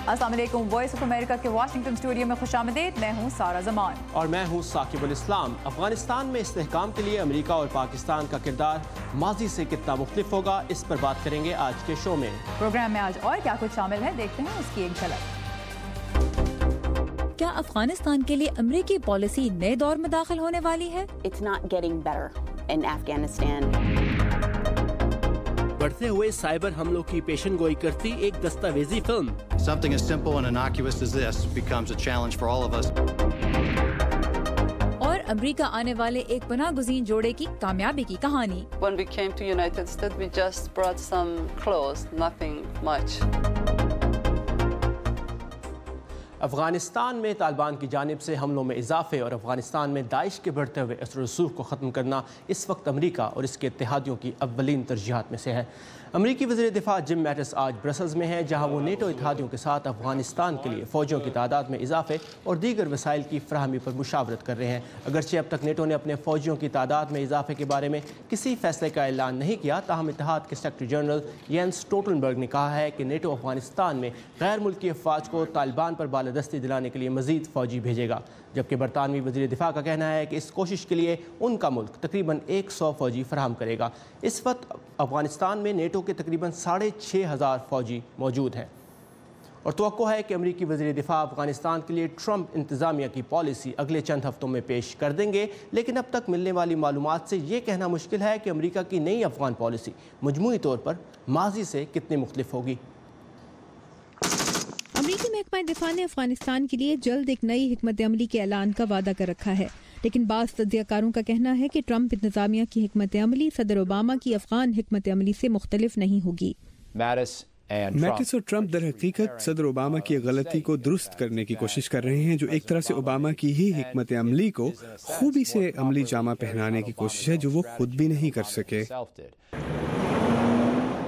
अस्सलाम वालेकुम। Voice of America के वाशिंगटन स्टूडियो में खुशामदीद। मैं हूँ सारा जमान और मैं हूँ साकिबुल इस्लाम। अफगानिस्तान में इस्तेहकाम के लिए अमेरिका और पाकिस्तान का किरदार माजी से कितना मुख्तलिफ होगा, इस पर बात करेंगे आज के शो में। प्रोग्राम में आज और क्या कुछ शामिल है, देखते हैं उसकी एक झलक। क्या अफगानिस्तान के लिए अमेरिकी पॉलिसी नए दौर में दाखिल होने वाली है? It's not getting better in Afghanistan. बढ़ते हुए साइबर हमलों की पेशन गोई करती एक दस्तावेजी film. Something as simple and innocuous as this becomes a challenge for all of us. और अमेरिका आने वाले एक पनाहगुज़ीन जोड़े की कामयाबी की कहानी। When we came to United States, we just brought some clothes, nothing much. Afghanistan में तालिबान की जानिब से हमलों में इजाफे और अफगानिस्तान में दाइश के बढ़ते हुए असर रसूख को ख़त्म करना इस वक्त अमेरिका और इसके इत्तेहादियों की अव्वलीन तरजीहात में से है। अमेरिकी वज़ीर दिफा जिम मैटिस आज ब्रसल्स में हैं, जहाँ वो नेटो इत्तेहादियों के साथ अफगानिस्तान के लिए फ़ौजियों की तादाद में इजाफे और दीगर वसाइल की फराहमी पर मुशावरत कर रहे हैं। अगरचे अब तक नेटो ने अपने फ़ौजियों की तादाद में इजाफे के बारे में किसी फैसले का ऐलान नहीं किया, ताहम इत्तेहाद के सेक्रेटरी जनरल येंस स्टोल्टनबर्ग ने कहा है कि नेटो अफगानिस्तान में गैर मुल्की अफवाज को तालिबान पर बालादस्ती दिलाने के लिए मज़ीद फ़ौजी भेजेगा। जबकि बरतानवी वज़ीर दिफा का कहना है कि इस कोशिश के लिए उनका मुल्क तकरीबन 100 फ़ौजी फराहम करेगा। इस वक्त अफगानिस्तान में नेटो के तकरीबन 6,500 फ़ौजी मौजूद हैं और तवक्को है कि अमेरिकी वज़ीर दिफा अफगानिस्तान के लिए ट्रंप इंतज़ामिया की पॉलिसी अगले चंद हफ्तों में पेश कर देंगे। लेकिन अब तक मिलने वाली मालूमात से ये कहना मुश्किल है कि अमेरिका की नई अफगान पॉलिसी मजमूई तौर पर माजी से कितनी मुख्तलिफ होगी। अमरीकी महकमा दिफा ने अफगानिस्तान के लिए जल्द एक नई हिकमत अमली के ऐलान का वादा कर रखा है, लेकिन बाज़ तज्ज़ियाकारों का कहना है कि ट्रंप इंतज़ामिया की हिकमत अमली सदर ओबामा की अफगान हिकमत अमली से मुख्तलिफ नहीं होगी। मैटिस और ट्रंप दर हकीकत सदर ओबामा की गलती को दुरुस्त करने की कोशिश कर रहे हैं, जो एक तरह से ओबामा की ही हिकमत अमली को खूबी से अमली जामा पहनाने की कोशिश है, जो वो खुद भी नहीं कर सके।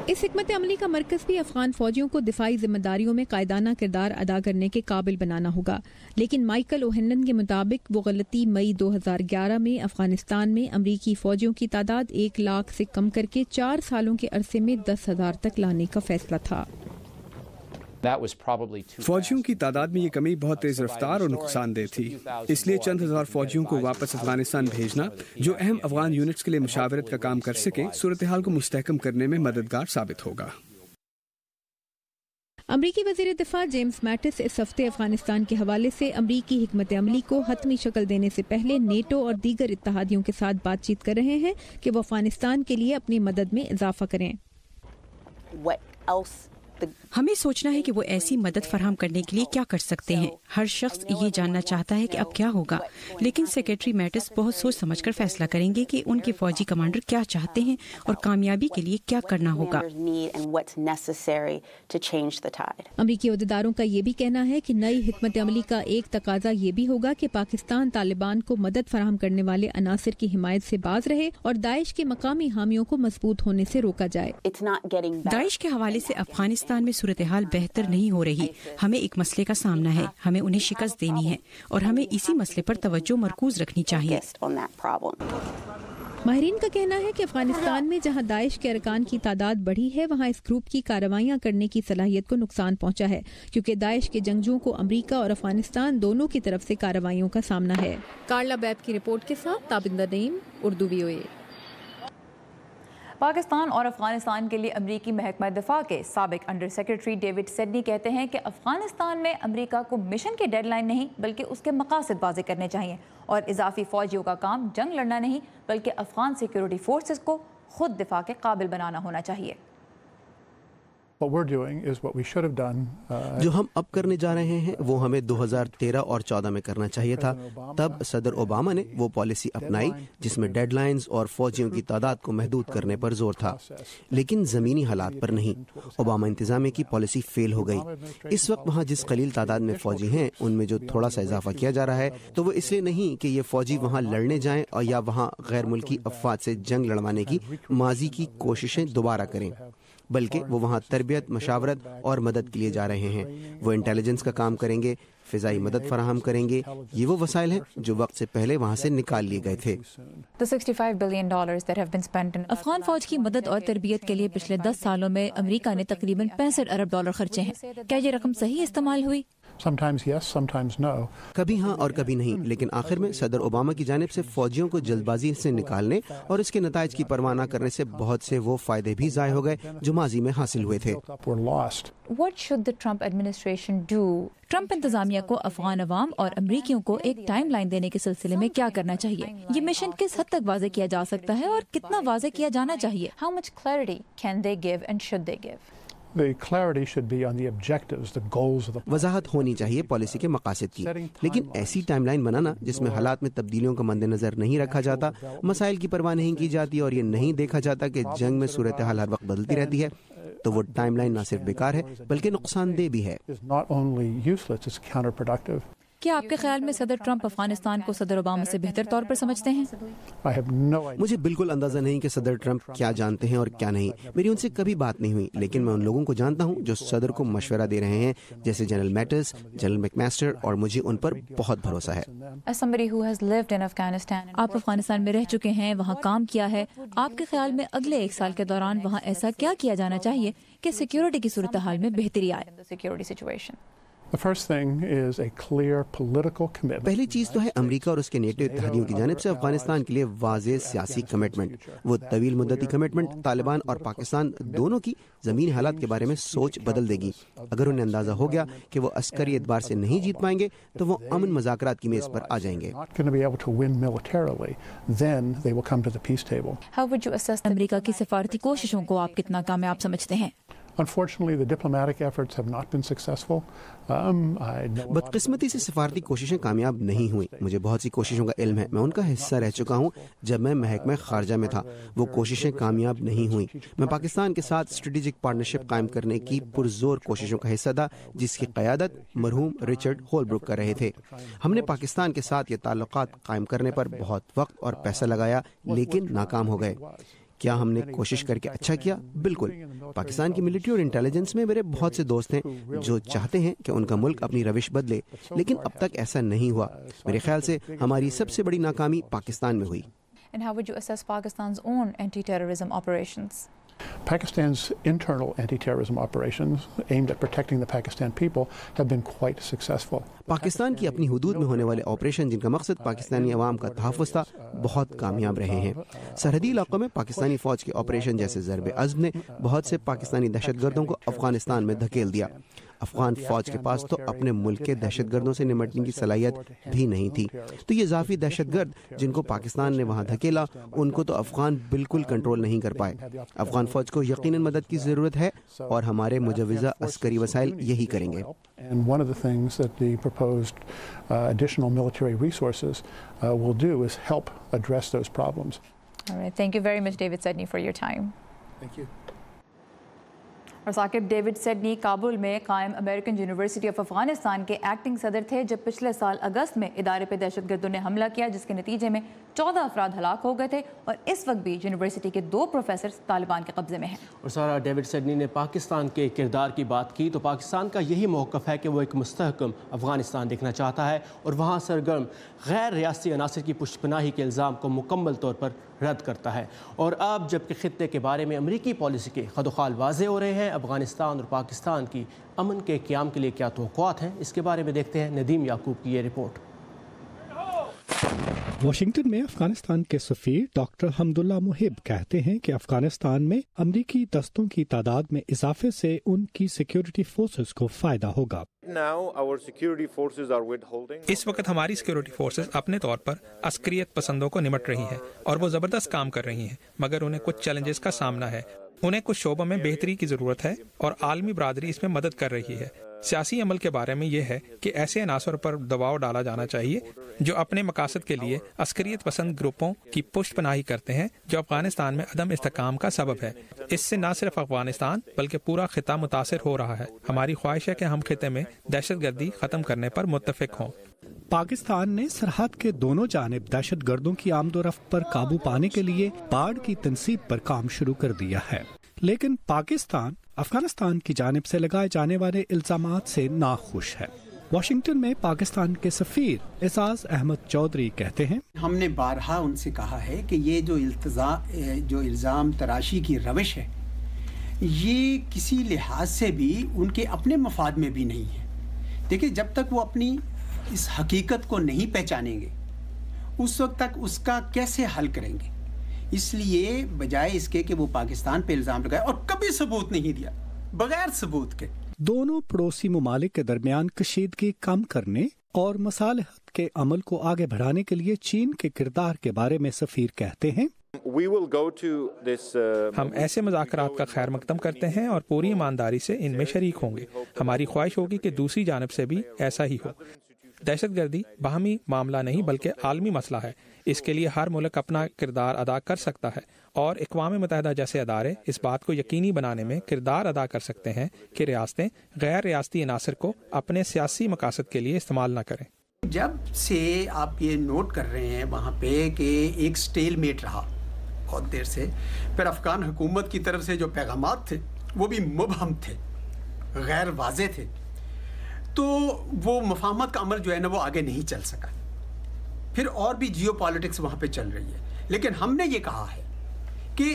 इस हिकमत अमली का मरकज़ भी अफगान फौजियों को दिफाई जिम्मेदारियों में कायदाना किरदार अदा करने के काबिल बनाना होगा। लेकिन माइकल ओहेनन के मुताबिक वो गलती मई 2011 में अफगानिस्तान में अमरीकी फौजियों की तादाद 1 लाख से कम करके 4 सालों के अरसे में 10,000 तक लाने का फैसला था। फौजियों की तादाद में ये कमी बहुत तेज रफ्तार और नुकसानदेह थी, इसलिए चंद हजार फौजियों को वापस अफगानिस्तान भेजना, जो अहम अफगान यूनिट्स के लिए मुशावरत का काम कर सके, सूरत हाल को मुस्तहकम करने में मददगार साबित होगा। अमरीकी वज़ीर दिफा जेम्स मैटिस इस हफ्ते अफगानिस्तान के हवाले से अमरीकी हिकमत अमली को हतमी शक्ल देने से पहले नेटो और दीगर इत्तेहादियों के साथ बातचीत कर रहे हैं कि वो अफगानिस्तान के लिए अपनी मदद में इजाफा करें। हमें सोचना है कि वो ऐसी मदद फराहम करने के लिए क्या कर सकते हैं। हर शख्स ये जानना चाहता है कि अब क्या होगा, लेकिन सेक्रेटरी मैटिस बहुत सोच समझकर फैसला करेंगे कि उनके फौजी कमांडर क्या चाहते हैं और कामयाबी के लिए क्या करना होगा। अमरीकी अहदेदारों का ये भी कहना है कि नई हिकमत अमली का एक तकाजा ये भी होगा कि पाकिस्तान तालिबान को मदद फराहम करने वाले अनासिर की हिमायत से बाज रहे और दाइश के मकामी हामियों को मजबूत होने से रोका जाए। दाइश के हवाले से अफगानिस्तान में सूरत हाल बेहतर नहीं हो रही। हमें एक मसले का सामना है, हमें उन्हें शिकस्त देनी है और हमें इसी मसले पर तवज्जो मरकूज रखनी चाहिए। माहिरीन का कहना है कि अफगानिस्तान में जहां दाइश के अरकान की तादाद बढ़ी है, वहां इस ग्रुप की कार्रवाइयां करने की सलाहियत को नुकसान पहुंचा है, क्योंकि दाइश के जंगजुओं को अमरीका और अफगानिस्तान दोनों की तरफ से कार्रवाइयों का सामना है। कार्ला बैब की रिपोर्ट के साथ ताबिंदा नईम, उर्दू VOA। पाकिस्तान और अफगानिस्तान के लिए अमरीकी महकमा दिफा के साबिक अंडर सेक्रेटरी डेविड सेडनी कहते हैं कि अफगानिस्तान में अमरीका को मिशन की डेडलाइन नहीं बल्कि उसके मकासद वाज़े करने चाहिए और इजाफी फौजियों का काम जंग लड़ना नहीं बल्कि अफगान सिक्योरिटी फोर्सेस को खुद दिफा के काबिल बनाना होना चाहिए। जो हम अब करने जा रहे हैं वो हमें 2013 और 14 में करना चाहिए था। तब सदर ओबामा ने वो पॉलिसी अपनाई जिसमें डेडलाइंस और फौजियों की तादाद को महदूद करने पर जोर था, लेकिन ज़मीनी हालात पर नहीं। ओबामा इंतजामिया की पॉलिसी फेल हो गई। इस वक्त वहाँ जिस कलील तादाद में फौजी हैं उनमें जो थोड़ा सा इजाफा किया जा रहा है तो वो इसलिए नहीं कि ये फौजी वहाँ लड़ने जाएं और या वहाँ गैर मुल्की अफवाज से जंग लड़वाने की माजी की कोशिशें दोबारा करें। बल्कि वो वहाँ तरबियत, मशावरत और मदद के लिए जा रहे हैं। वो इंटेलिजेंस का काम करेंगे, फिजाई मदद फराहम करेंगे। ये वो वसाइल हैं जो वक्त से पहले वहाँ से निकाल लिए गए थे। अफगान फौज की मदद और तरबियत के लिए पिछले 10 सालों में अमेरिका ने तकरीबन $65 अरब खर्चे हैं। क्या ये रकम सही इस्तेमाल हुई? Sometimes yes, sometimes no. कभी हाँ और कभी नहीं, लेकिन आखिर में सदर ओबामा की जानिब से फौजियों को जल्दबाजी से निकालने और इसके नताइज की परवाह न करने से बहुत से वो फायदे भी ज़ाय हो गए जो माजी में हासिल हुए थे। What should the Trump administration do? Trump इंतजामिया को अफगान अवाम और अमरीकियों को एक टाइम लाइन देने के सिलसिले में क्या करना चाहिए? ये मिशन किस हद तक वाज़े किया जा सकता है और कितना वाज़े किया जाना चाहिए? How much clarity can they give and should they give? The clarity should be on the objectives, the goals of the. वजाहत होनी चाहिए पॉलिसी के मकासद की, लेकिन ऐसी टाइमलाइन बनाना जिसमें हालात में तब्दीलियों का मद्देनजर नहीं रखा जाता, मसाइल की परवाह नहीं की जाती और ये नहीं देखा जाता कि जंग में सूरत हाल हर वक्त बदलती रहती है, तो वो टाइमलाइन न सिर्फ बेकार है बल्कि नुकसानदेह भी है। क्या आपके ख्याल में सदर ट्रंप अफगानिस्तान को सदर ओबामा से बेहतर तौर पर समझते हैं? मुझे बिल्कुल अंदाजा नहीं कि सदर ट्रंप क्या जानते हैं और क्या नहीं। मेरी उनसे कभी बात नहीं हुई, लेकिन मैं उन लोगों को जानता हूं जो सदर को मशवरा दे रहे हैं, जैसे जनरल मैटर्स, जनरल मैकमास्टर, और मुझे उन पर बहुत भरोसा है। आप अफगानिस्तान में रह चुके हैं, वहाँ काम किया है, आपके ख्याल में अगले 1 साल के दौरान वहाँ ऐसा क्या किया जाना चाहिए कि सिक्योरिटी की सूरत हाल में बेहतरी आए? The first thing is a clear political commitment. पहली चीज तो है अमेरिका और उसके नेटो इत्तेहादियों की जानिब से अफगानिस्तान के लिए वाज़ेह सियासी कमिटमेंट। वो तवील मुद्दती कमिटमेंट तालिबान और पाकिस्तान दोनों की ज़मीनी हालात के बारे में सोच बदल देगी। अगर उन्हें अंदाजा हो गया कि वो अस्करी एतबार से नहीं जीत पाएंगे तो वो अमन मज़ाकरात की मेज़ पर आ जाएंगे। अमेरिका की सिफारती कोशिशों को आप कितना कामयाब समझते हैं? Unfortunately, the diplomatic efforts have not been successful. बदकिस्मती से सिफारती कोशिशें कामयाब नहीं हुई। मुझे बहुत सी कोशिशों का इल्म है, मैं उनका हिस्सा रह चुका हूँ जब मैं महकमा खारजा में था। वो कोशिशें कामयाब नहीं हुई। मैं पाकिस्तान के साथ स्ट्रेटेजिक पार्टनरशिप कायम करने की पुरजोर कोशिशों का हिस्सा था, जिसकी क़यादत मरहूम रिचर्ड होलब्रुक कर रहे थे। हमने पाकिस्तान के साथ ये ताल्लुकात कायम करने पर बहुत वक्त और पैसा लगाया, लेकिन नाकाम हो गए। क्या हमने कोशिश करके अच्छा किया? बिल्कुल। पाकिस्तान की मिलिट्री और इंटेलिजेंस में मेरे बहुत से दोस्त हैं जो चाहते हैं कि उनका मुल्क अपनी रविश बदले, लेकिन अब तक ऐसा नहीं हुआ। मेरे ख्याल से हमारी सबसे बड़ी नाकामी पाकिस्तान में हुई। And how would you assess Pakistan's own anti-terrorism operations? Pakistan's internal anti-terrorism operations aimed at protecting the Pakistan people have been quite successful. Pakistan की अपनी हुदूद में होने वाले ऑपरेशन जिनका मकसद पाकिस्तानी अवाम का तहफ़्फ़ुज़ था, बहुत कामयाब रहे हैं। सरहदी इलाकों में पाकिस्तानी फ़ौज के ऑपरेशन जैसे ज़र्ब-ए-अज़्म ने बहुत से पाकिस्तानी दहशतगर्दों को अफ़गानिस्तान में धकेल दिया। अफगान फौज के पास तो अपने मुल्क के दहशतगर्दों से निपटने की सलाहियत भी नहीं थी, तो ये इज़ाफ़ी दहशतगर्द जिनको पाकिस्तान ने वहाँ धकेला, उनको तो अफगान बिल्कुल कंट्रोल नहीं कर पाए। अफगान फौज को यकीनन मदद की ज़रूरत है और हमारे मुजव्वज़ा अस्करी वसाइल यही करेंगे। And one of the things that the proposed additional military resources will do is help address those problems. All right, thank you very much, David Sedney, for your time. Thank you. और Saqib, David सेडनी Kabul में कायम American university of Afghanistan के acting सदर थे जब पिछले साल अगस्त में इदारे पे दहशतगर्दों ने हमला किया, जिसके नतीजे में 14 अफराद हलाक हो गए थे और इस वक्त भी यूनिवर्सिटी के 2 प्रोफेसर तालिबान के कब्जे में हैं। और सारा, डेविड सेडनी ने पाकिस्तान के किरदार की बात की तो पाकिस्तान का यही मौक़िफ़ है कि वो एक मुस्तहकम अफगानिस्तान देखना चाहता है और वहाँ सरगर्म गैर रियासी अनासर की पुष्टपनाही के इल्ज़ाम को मुकम्मल तौर पर रद्द करता है। और अब जबकि खित्ते के बारे में अमरीकी पॉलिसी के खदोखाल वाज़े हो रहे हैं, अफगानिस्तान और पाकिस्तान की अमन के क़याम के लिए क्या तवक्कुआत हैं, इसके बारे में देखते हैं नदीम याकूब की ये रिपोर्ट। वाशिंगटन में अफगानिस्तान के सफ़ीर डॉक्टर हमदुल्ला मुहिब कहते हैं कि अफगानिस्तान में अमरीकी दस्तों की तादाद में इजाफे से उनकी सिक्योरिटी फोर्सेस को फायदा होगा। इस वक्त हमारी सिक्योरिटी फोर्सेस अपने तौर पर अस्करियत पसंदों को निमट रही हैं और वो ज़बरदस्त काम कर रही हैं, मगर उन्हें कुछ चैलेंजेस का सामना है। उन्हें कुछ शोबों में बेहतरी की ज़रूरत है और आलमी बरादरी इसमें मदद कर रही है। सियासी अमल के बारे में यह है कि ऐसे अनासर पर दबाव डाला जाना चाहिए जो अपने मकासद के लिए अस्करियत पसंद ग्रुपों की पुष्टपनाही करते हैं, जो अफगानिस्तान में अदम इस्तेकाम का सबब है। इससे न सिर्फ अफगानिस्तान बल्कि पूरा खिता मुतासिर हो रहा है। हमारी ख्वाहिश है कि हम खिते में दहशतगर्दी ख़त्म करने पर मुत्तफिक हों। पाकिस्तान ने सरहद के दोनों जानिब दहशतगर्दों की आमदोरफ्त पर काबू पाने के लिए बाढ़ की तनसीब पर काम शुरू कर दिया है। लेकिन पाकिस्तान अफगानिस्तान की जानिब से लगाए जाने वाले इल्जामात से नाखुश है। वाशिंगटन में पाकिस्तान के सफीर एजाज अहमद चौधरी कहते हैं, हमने बारहा उनसे कहा है कि ये जो इल्ज़ाम तराशी की रविश है, ये किसी लिहाज से भी उनके अपने मफाद में भी नहीं है। देखिए, जब तक वो अपनी इस हकीकत को नहीं पहचानेंगे उस वक्त तक उसका कैसे हल करेंगे। इसलिए बजाय इसके कि वो पाकिस्तान पे इल्ज़ाम लगाए, और कभी सबूत नहीं दिया, बगैर सबूत के दोनों पड़ोसी ममालिक के दरमियान कशीदगी कम करने और मसालहत के अमल को आगे बढ़ाने के लिए चीन के किरदार के बारे में सफीर कहते हैं, हम ऐसे मुज़ाकरात का खैर मकदम करते हैं और पूरी ईमानदारी से इनमें शरीक होंगे। हमारी ख्वाहिश होगी कि दूसरी जानब से भी ऐसा ही हो। दहशतगर्दी बाहमी मामला नहीं बल्कि आलमी मसला है। इसके लिए हर मुल्क अपना किरदार अदा कर सकता है और अक़वाम मुत्तहिदा जैसे अदारे इस बात को यकीनी बनाने में किरदार अदा कर सकते हैं कि रियासतें गैर रियासती अनासर को अपने सियासी मकासद के लिए इस्तेमाल न करें। जब से आप ये नोट कर रहे हैं वहाँ पे कि एक स्टेलमेट रहा बहुत देर से, फिर अफगान हुकूमत की तरफ से जो पैगामात थे वो भी मुबहम थे, गैर वाज़े थे, तो वो मफाहमत का अमल जो है ना वो आगे नहीं चल सका। फिर और भी जियो पॉलिटिक्स वहाँ पे चल रही है। लेकिन हमने ये कहा है कि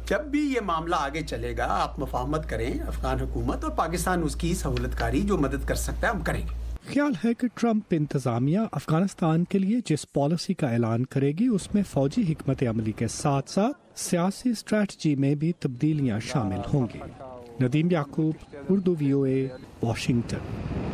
जब भी ये मामला आगे चलेगा आप मफाहमत करें, अफगान हुकूमत और पाकिस्तान उसकी सहूलतकारी जो मदद कर सकता है हम करेंगे। ख्याल है कि ट्रंप इंतजामिया अफगानिस्तान के लिए जिस पॉलिसी का ऐलान करेगी उसमें फौजी हिकमत अमली के साथ साथ सियासी स्ट्रेटजी में भी तब्दीलियां शामिल होंगी। नदीम याकूब, उर्दू VOA, वाशिंगटन।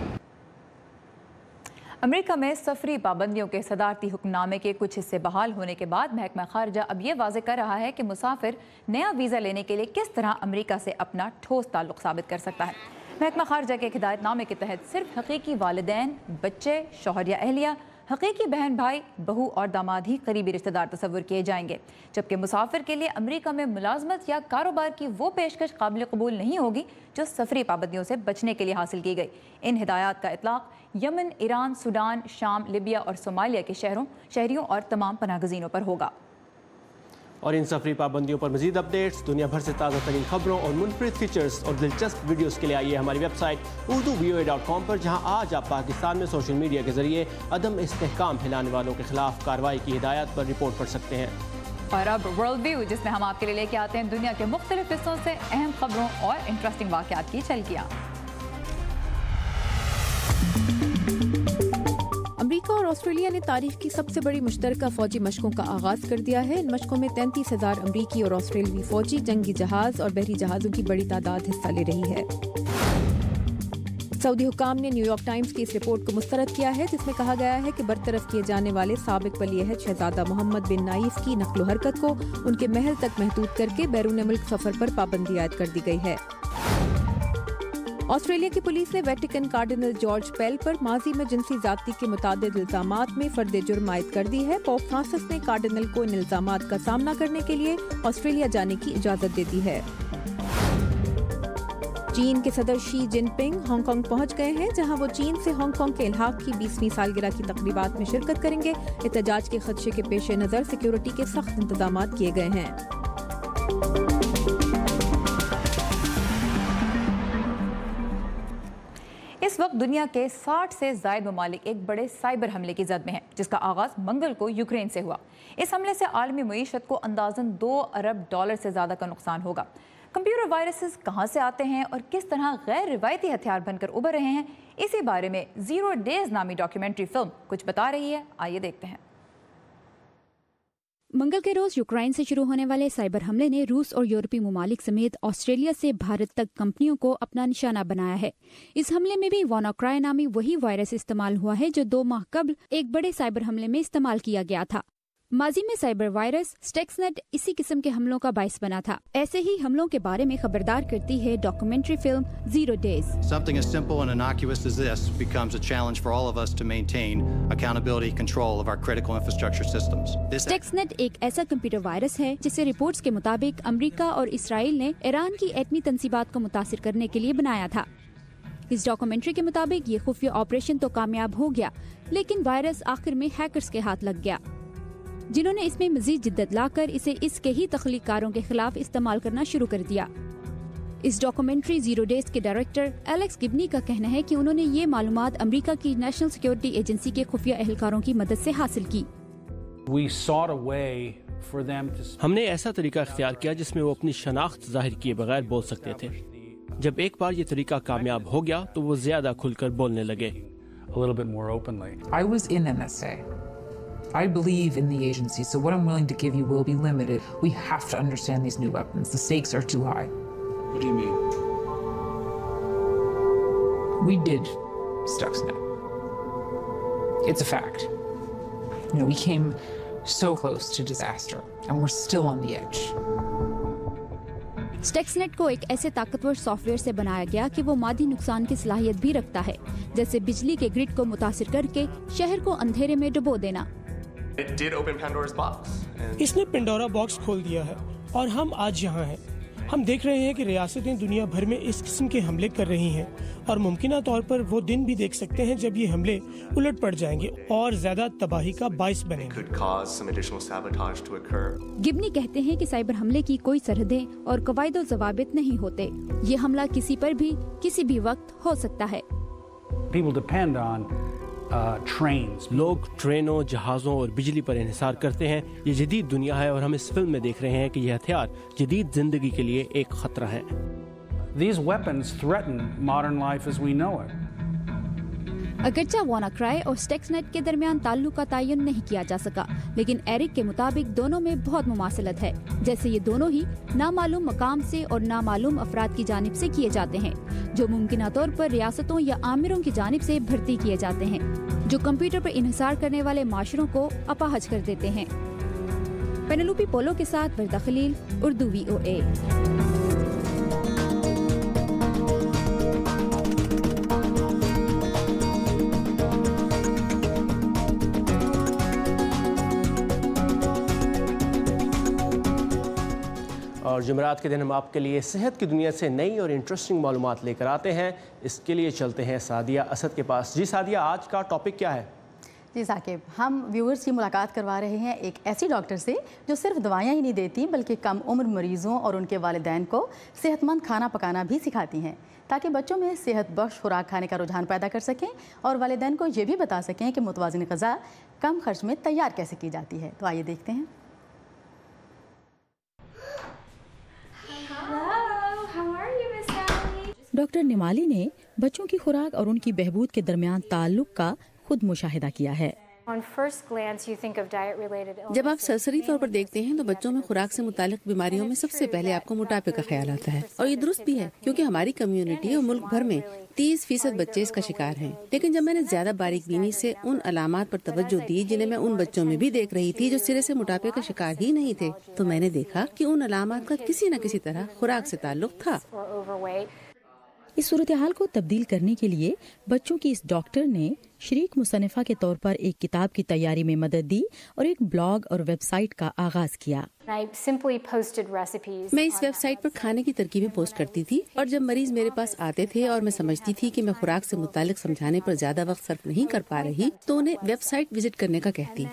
अमेरिका में सफरी पाबंदियों के सदारती हुक्मनामे के कुछ हिस्से बहाल होने के बाद महकमा खारजा अब ये वाज़ेह कर रहा है कि मुसाफिर नया वीज़ा लेने के लिए किस तरह अमेरिका से अपना ठोस ताल्लुक़ साबित कर सकता है। महकमा खारजा के हिदायतनामे के तहत सिर्फ हकीकी वालिदैन, बच्चे, शौहर या अहलिया, हकीकी बहन भाई, बहू और दामाद ही करीबी रिश्तेदार तस्वुर किए जाएंगे, जबकि मुसाफिर के लिए अमेरिका में मुलाजमत या कारोबार की वो पेशकश काबिल कबूल नहीं होगी जो सफरी पाबंदियों से बचने के लिए हासिल की गई। इन हिदायत का इतलाक यमन, ईरान, सूडान, शाम, लिबिया और सोमालिया के शहरियों और तमाम पनाहगज़ीनों पर होगा। और इन सफरी पाबंदियों पर मजीद अपडेट्स, दुनिया भर से ताज़ा तरीन खबरों और मुनफरिद फीचर्स और दिलचस्प वीडियोस के लिए आइए हमारी वेबसाइट urduvoa.com पर, जहां आज आप पाकिस्तान में सोशल मीडिया के जरिए अदम इस्तेहकाम फैलाने वालों के खिलाफ कार्रवाई की हिदायत पर रिपोर्ट पढ़ सकते हैं। और अब वर्ल्ड व्यू, जिसमें हम आपके लिए लेके आते हैं दुनिया के मुख्तलिफ हिस्सों से अहम खबरों और इंटरेस्टिंग वाक़यात की झलकियाँ। अमेरिका और ऑस्ट्रेलिया ने तारीख की सबसे बड़ी मुश्तरका फौजी मशकों का आगाज कर दिया है। इन मशकों में 33,000 अमरीकी और ऑस्ट्रेलियाई फौजी, जंगी जहाज और बहरी जहाजों की बड़ी तादाद हिस्सा ले रही है। सऊदी हुकाम ने न्यूयॉर्क टाइम्स की इस रिपोर्ट को मुस्तरद किया है, जिसमें कहा गया है कि बरतरफ किए जाने वाले साबिक वली अहद शहजादा मोहम्मद बिन नाइफ की नक्लो हरकत को उनके महल तक महदूद करके बैरून मुल्क सफर पर पाबंदी आयद कर दी गई है। ऑस्ट्रेलिया की पुलिस ने वेटिकन कार्डिनल जॉर्ज पेल पर माजी में जिनसी ज़्यादती के मुतादिद इल्जामात में फर्द जुर्म आयद कर दी है। पोप फ्रांसिस ने कार्डिनल को इन इल्जामात का सामना करने के लिए ऑस्ट्रेलिया जाने की इजाज़त दे दी है। चीन के सदर शी जिनपिंग हांगकांग पहुंच गए हैं, जहां वो चीन से हांगकांग के इल्हाक की 20वीं सालगिरह की तकरीबात में शिरकत करेंगे। एहतजाज के खदशे के पेश नज़र सिक्योरिटी के सख्त इंतजाम किए गए हैं। इस वक्त दुनिया के 60 से ज़ायद ममालिक एक बड़े साइबर हमले की जद में हैं, जिसका आगाज़ मंगल को यूक्रेन से हुआ। इस हमले से आलमी मईशत को अंदाज़न $2 अरब से ज़्यादा का नुकसान होगा। कंप्यूटर वायरसेस कहाँ से आते हैं और किस तरह गैर रिवायती हथियार बनकर उभर रहे हैं, इसी बारे में 0 Days नामी डॉक्यूमेंट्री फिल्म कुछ बता रही है। आइए देखते हैं। मंगल के रोज यूक्रेन से शुरू होने वाले साइबर हमले ने रूस और यूरोपीय ममालिक समेत ऑस्ट्रेलिया से भारत तक कंपनियों को अपना निशाना बनाया है। इस हमले में भी WannaCry नामी वही वायरस इस्तेमाल हुआ है जो 2 माह कबल एक बड़े साइबर हमले में इस्तेमाल किया गया था। माजी में साइबर वायरस स्टक्सनेट इसी किस्म के हमलों का बाइस बना था। ऐसे ही हमलों के बारे में खबरदार करती है documentary film 0 Days। Something as simple and innocuous as this becomes a challenge for all of us to maintain accountability control of our critical infrastructure systems. Stuxnet एक ऐसा कंप्यूटर वायरस है जिसे रिपोर्ट्स के मुताबिक अमेरिका और Israel ने Iran की एटमी तंसीबात को मुतासिर करने के लिए बनाया था। इस डॉक्यूमेंट्री के मुताबिक ये खुफिया ऑपरेशन तो कामयाब हो गया, लेकिन वायरस आखिर में हैकर्स के हाथ लग गया। जिन्होंने इसमें मजीद जिद्दत लाकर इसे इसके ही तख्लीकारों के खिलाफ इस्तेमाल करना शुरू कर दिया। इस डॉक्यूमेंट्री जीरो डेज के डायरेक्टर एलेक्स गिबनी का कहना है कि उन्होंने ये मालूमात अमेरिका की नेशनल सिक्योरिटी एजेंसी के खुफिया एहलकारों की मदद से हासिल की। हमने ऐसा तरीका इख्तियार किया जिसमें वो अपनी शनाख्त जाहिर किए बगैर बोल सकते थे। जब एक बार ये तरीका कामयाब हो गया तो वो ज्यादा खुलकर बोलने लगे। I was in NSA. I believe in the agency, so what I'm willing to give you will be limited. We have to understand these new weapons. The stakes are too high. What do you mean? We did Stuxnet. It's a fact. You know, we came so close to disaster, and we're still on the edge. Stuxnet को एक ऐसे ताकतवर software से बनाया गया कि वो मादी नुकसान की सलाहियत भी रखता है, जैसे बिजली के ग्रिड को मुतासिर करके शहर को अंधेरे में डुबो देना। इसने पेंडोरा बॉक्स खोल दिया है और हम आज यहाँ हैं। हम देख रहे हैं कि रियासतें दुनिया भर में इस किस्म के हमले कर रही हैं और मुमकिना तौर पर वो दिन भी देख सकते हैं जब ये हमले उलट पड़ जाएंगे और ज्यादा तबाही का बाइस बनेंगे। गिबनी कहते हैं कि साइबर हमले की कोई सरहदें और कवायदो ज़वाबित नहीं होते। ये हमला किसी पर भी किसी भी वक्त हो सकता है। लोग ट्रेनों, जहाज़ों और बिजली पर इन्हिसार करते हैं। ये जदीद दुनिया है और हम इस फिल्म में देख रहे हैं कि यह हथियार जदीद जिंदगी के लिए एक खतरा है। These weapons threaten modern life as we know it. अगरचा WannaCry और स्टक्सनेट के दरमियान ताल्लुक का तयन नहीं किया जा सका, लेकिन एरिक के मुताबिक दोनों में बहुत मुमासलत है, जैसे ये दोनों ही नामालूम मकाम से और नामालूम अफराद की जानिब से किए जाते हैं, जो मुमकिना तौर पर रियासतों या आमिरों की जानिब से भर्ती किए जाते हैं, जो कंप्यूटर पर इन्हिसार करने वाले माशरों को अपाहज कर देते हैं। पेनेलोपी पोलो के साथ वर्दा खलील, उर्दू VOA। और जुमेरात के दिन हम आपके लिए सेहत की दुनिया से नई और इंटरेस्टिंग मालूमात लेकर आते हैं। इसके लिए चलते हैं सादिया असद के पास। जी सादिया, आज का टॉपिक क्या है? जी साकिब, हम व्यूअर्स की मुलाकात करवा रहे हैं एक ऐसी डॉक्टर से जो सिर्फ दवाइयाँ ही नहीं देती बल्कि कम उम्र मरीज़ों और उनके वालिदैन को सेहतमंद खाना पकाना भी सिखाती हैं, ताकि बच्चों में सेहत बख्श खुराक खाने का रुझान पैदा कर सकें और वालिदैन को ये भी बता सकें कि मुतवाज़िन ग़िज़ा कम खर्च में तैयार कैसे की जाती है। तो आइए देखते हैं। डॉक्टर निमाली ने बच्चों की खुराक और उनकी बहबूद के दरमियान ताल्लुक का खुद मुशाहिदा किया है। जब आप सरसरी तौर पर देखते हैं तो बच्चों में खुराक से मुतालिक बीमारियों में सबसे पहले आपको मोटापे का ख्याल आता है, और ये दुरुस्त भी है क्योंकि हमारी कम्युनिटी और मुल्क भर में 30% बच्चे इसका शिकार हैं। लेकिन जब मैंने ज्यादा बारीक बीनी से उन अलामात पर तवज्जो दी जिन्हें मैं उन बच्चों में भी देख रही थी जो सिरे से मोटापे का शिकार ही नहीं थे, तो मैंने देखा कि उन अलामात का किसी न किसी तरह खुराक से ताल्लुक था। इस सूरत हाल को तब्दील करने के लिए बच्चों की इस डॉक्टर ने शरीक मुसन्निफा के तौर पर एक किताब की तैयारी में मदद दी और एक ब्लॉग और वेबसाइट का आगाज किया। मैं इस वेबसाइट पर खाने की तरकीबें पोस्ट करती थी, और जब मरीज मेरे पास आते थे और मैं समझती थी कि मैं खुराक से मुतालिक समझाने पर ज्यादा वक्त सर्फ नहीं कर पा रही, तो उन्हें वेबसाइट विजिट करने का कहती।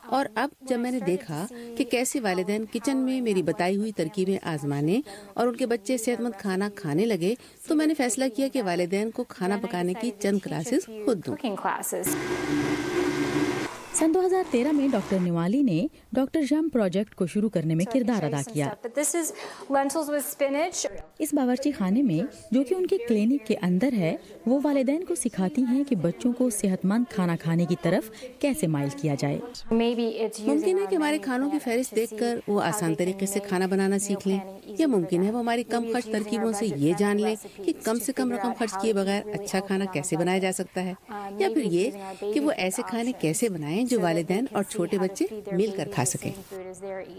और अब जब मैंने देखा कि कैसे वालिदैन किचन में मेरी बताई हुई तरकीबें आजमाने और उनके बच्चे सेहतमंद खाना खाने लगे, तो मैंने फैसला किया कि वालिदैन को खाना पकाने की चंद क्लासेस खुद दूं। सन 2013 में डॉक्टर निवाली ने डॉक्टर जम प्रोजेक्ट को शुरू करने में किरदार अदा किया। इस बावर्ची खाने में, जो कि उनके क्लिनिक के अंदर है, वो वालिदैन को सिखाती हैं कि बच्चों को सेहतमंद खाना खाने की तरफ कैसे माइल किया जाए। मुमकिन है कि हमारे खानों की फहरिस्त देखकर वो आसान तरीके से खाना बनाना सीख लें, या मुमकिन है वो हमारी कम खर्च तरकीबों से ये जान लें कि कम से कम रकम खर्च किए बगैर अच्छा खाना कैसे बनाया जा सकता है, या फिर ये कि वो ऐसे खाने कैसे बनाएं जो वालिदैन और छोटे बच्चे मिलकर खा सकें।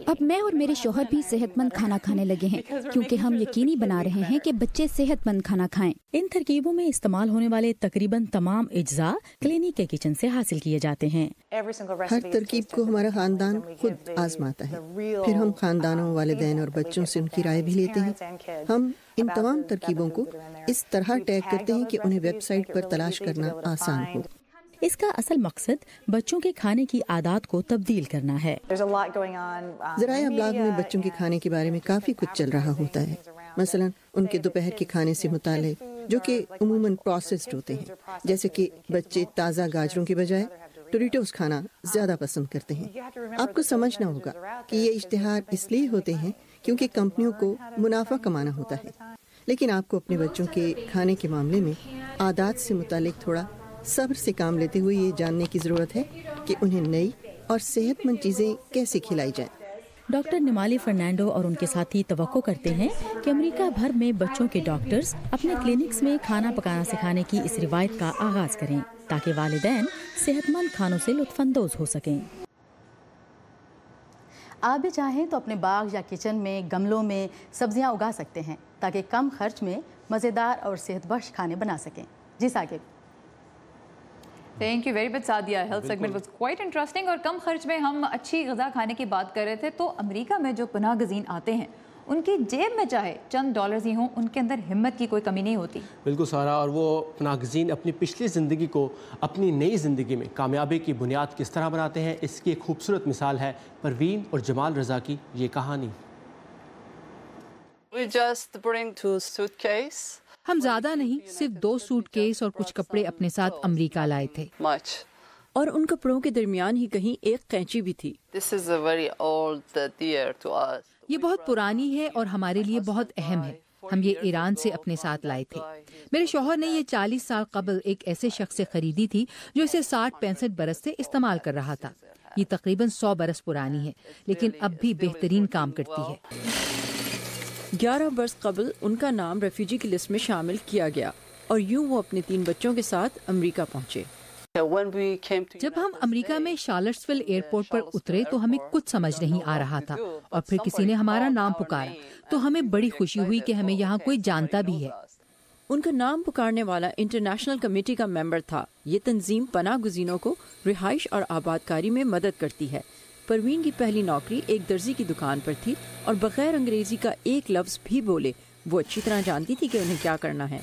अब मैं और मेरे शौहर भी सेहतमंद खाना खाने लगे हैं, क्योंकि हम यकीनी बना रहे हैं कि बच्चे सेहतमंद खाना खाएं। इन तरकीबों में इस्तेमाल होने वाले तकरीबन तमाम इज्जा क्लिनिक के किचन से हासिल किए जाते हैं। हर तरकीब को हमारा खानदान खुद आजमाता है, फिर हम खानदानों, वालिदैन और बच्चों से उनकी राय भी लेते हैं। हम इन तमाम तरकीबों को इस तरह टैग करते हैं कि उन्हें वेबसाइट पर तलाश करना आसान हो। اس کا اصل مقصد بچوں کے کھانے کی عادات کو تبدیل کرنا ہے۔ ذرائع ابلاغ میں بچوں کے کھانے کے بارے میں کافی کچھ چل رہا ہوتا ہے، مثلا ان کے دوپہر کے کھانے سے متعلق جو کہ عموماً پروسیسڈ ہوتے ہیں، جیسے کہ بچے تازہ گاجروں کے بجائے ٹوریٹوز کھانا زیادہ پسند کرتے ہیں۔ آپ کو سمجھنا ہوگا کہ یہ اشتہار اس لیے ہوتے ہیں کیونکہ کمپنیوں کو منافع کمانا ہوتا ہے، لیکن آپ کو اپنے بچوں کے کھانے کے معاملے میں عادات سے متعلق تھوڑا صبر سے کام لیتے ہوئے یہ جاننے کی ضرورت ہے کہ انہیں نئی اور صحت مند چیزیں کیسے کھلائی جائیں۔ ڈاکٹر نمالی فرنینڈو اور ان کے ساتھی توقع کرتے ہیں کہ امریکہ بھر میں بچوں کے ڈاکٹرز اپنے کلینکس میں کھانا پکانا سکھانے کی اس روایت کا آغاز کریں تاکہ والدین صحت مند کھانوں سے لطف اندوز ہو سکیں۔ آپ بھی چاہیں تو اپنے باغ یا کچن میں گملوں میں سبزیاں اگا سکتے ہیں تاکہ کم خرچ میں مزیدار اور صحت بخش کھانے بنا سکیں۔ جی Saqib. Thank you very much Sadia, health segment was quite interesting, اور کم خرچ میں ہم اچھی غذا کھانے کی بات کر رہے تھے تو امریکہ میں جو پناہ گزین آتے ہیں ان کی جیب میں چاہے چند ڈالرز ہی ہوں، ان کے اندر ہمت کی کوئی کمی نہیں ہوتی۔ بالکل سارا، اور وہ پناہ گزین اپنی پچھلی زندگی کو اپنی نئی زندگی میں کامیابی کی بنیاد کس طرح بناتے ہیں، اس کی ایک خوبصورت مثال ہے پروین اور جمال رضا کی یہ کہانی۔ We just bring 2 suitcases. ہم زیادہ نہیں، صرف 2 سوٹ کیس اور کچھ کپڑے اپنے ساتھ امریکہ لائے تھے، اور ان کپڑوں کے درمیان ہی کہیں ایک قینچی بھی تھی۔ This is a very old dear to us. یہ بہت پرانی ہے اور ہمارے لیے بہت اہم ہے، ہم یہ ایران سے اپنے ساتھ لائے تھے۔ میرے شوہر نے یہ 40 سال قبل ایک ایسے شخص سے خریدی تھی جو اسے 60-65 برس سے استعمال کر رہا تھا۔ یہ تقریباً 100 برس پرانی ہے لیکن اب بھی بہترین کام کرتی ہے۔ 11 برس قبل ان کا نام ریفیوجی کی لسٹ میں شامل کیا گیا اور یوں وہ اپنے 3 بچوں کے ساتھ امریکہ پہنچے۔ جب ہم امریکہ میں شارلٹسویل ایئرپورٹ پر اترے تو ہمیں کچھ سمجھ نہیں آ رہا تھا، اور پھر کسی نے ہمارا نام پکارا تو ہمیں بڑی خوشی ہوئی کہ ہمیں یہاں کوئی جانتا بھی ہے۔ ان کا نام پکارنے والا انٹرنیشنل کمیٹی کا ممبر تھا۔ یہ تنظیم پناہ گزینوں کو رہائش اور آباد کاری میں مدد کرتی ہے۔ پروین کی پہلی نوکری ایک درزی کی دکان پر تھی اور بغیر انگریزی کا ایک لفظ بھی بولے وہ اچھی طرح جانتی تھی کہ انہیں کیا کرنا ہے۔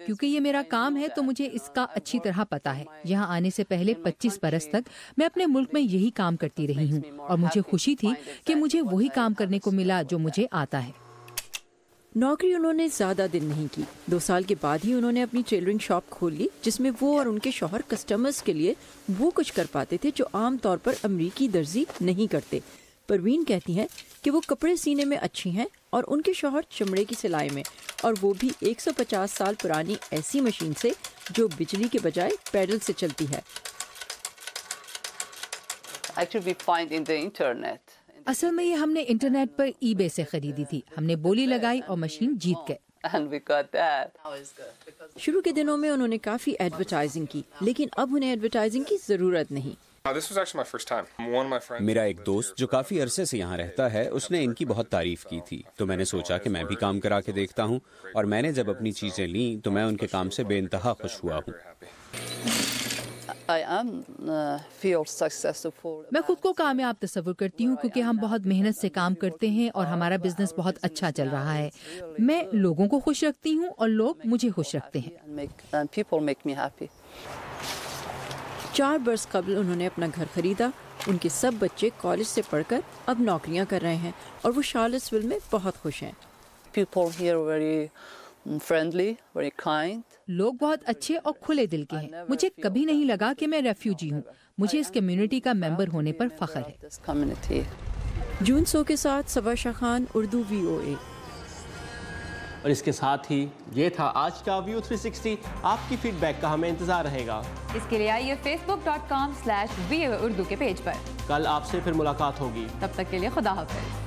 کیونکہ یہ میرا کام ہے تو مجھے اس کا اچھی طرح پتا ہے۔ یہاں آنے سے پہلے 25 برس تک میں اپنے ملک میں یہی کام کرتی رہی ہوں اور مجھے خوشی تھی کہ مجھے وہی کام کرنے کو ملا جو مجھے آتا ہے۔ نوکری انہوں نے زیادہ دن نہیں کی، 2 سال کے بعد ہی انہوں نے اپنی ٹیلرنگ شاپ کھول لی جس میں وہ اور ان کے شوہر کسٹمرز کے لیے وہ کچھ کر پاتے تھے جو عام طور پر امریکی درزی نہیں کرتے۔ پروین کہتی ہیں کہ وہ کپڑے سینے میں اچھی ہیں اور ان کے شوہر چمڑے کی سلائی میں، اور وہ بھی 150 سال پرانی ایسی مشین سے جو بجلی کے بجائے پیڈل سے چلتی ہے۔ اصل میں یہ ہم نے انٹرنیٹ پر ای بے سے خریدی تھی، ہم نے بولی لگائی اور مشین جیت گئے۔ شروع کے دنوں میں انہوں نے کافی ایڈورٹائزنگ کی، لیکن اب انہیں ایڈورٹائزنگ کی ضرورت نہیں۔ میرا ایک دوست جو کافی عرصے سے یہاں رہتا ہے، اس نے ان کی بہت تعریف کی تھی تو میں نے سوچا کہ میں بھی کام کرا کے دیکھتا ہوں، اور میں نے جب اپنی چیزیں لیں تو میں ان کے کام سے بے انتہا خوش ہوا ہوں۔ میں خود کو کامیاب تصور کرتی ہوں کیونکہ ہم بہت محنت سے کام کرتے ہیں اور ہمارا بزنس بہت اچھا چل رہا ہے۔ میں لوگوں کو خوش رکھتی ہوں اور لوگ مجھے خوش رکھتے ہیں۔ 4 برس قبل انہوں نے اپنا گھر خریدا۔ ان کے سب بچے کالج سے پڑھ کر اب نوکریاں کر رہے ہیں اور وہ شارلٹسویل میں بہت خوش ہیں۔ لوگ بہت اچھے اور کھلے دل کے ہیں۔ مجھے کبھی نہیں لگا کہ میں ریفیوجی ہوں، مجھے اس کمیونٹی کا ممبر ہونے پر فخر ہے۔ جون سو کے ساتھ سبا شاہ خان، اردو VOA۔ اور اس کے ساتھ ہی یہ تھا آج کا ویو 360۔ آپ کی فیڈ بیک کا ہمیں انتظار رہے گا۔ اس کے لیے آئیے facebook.com/VOA اردو کے پیج پر۔ کل آپ سے پھر ملاقات ہوگی، تب تک کے لیے خدا حافظ۔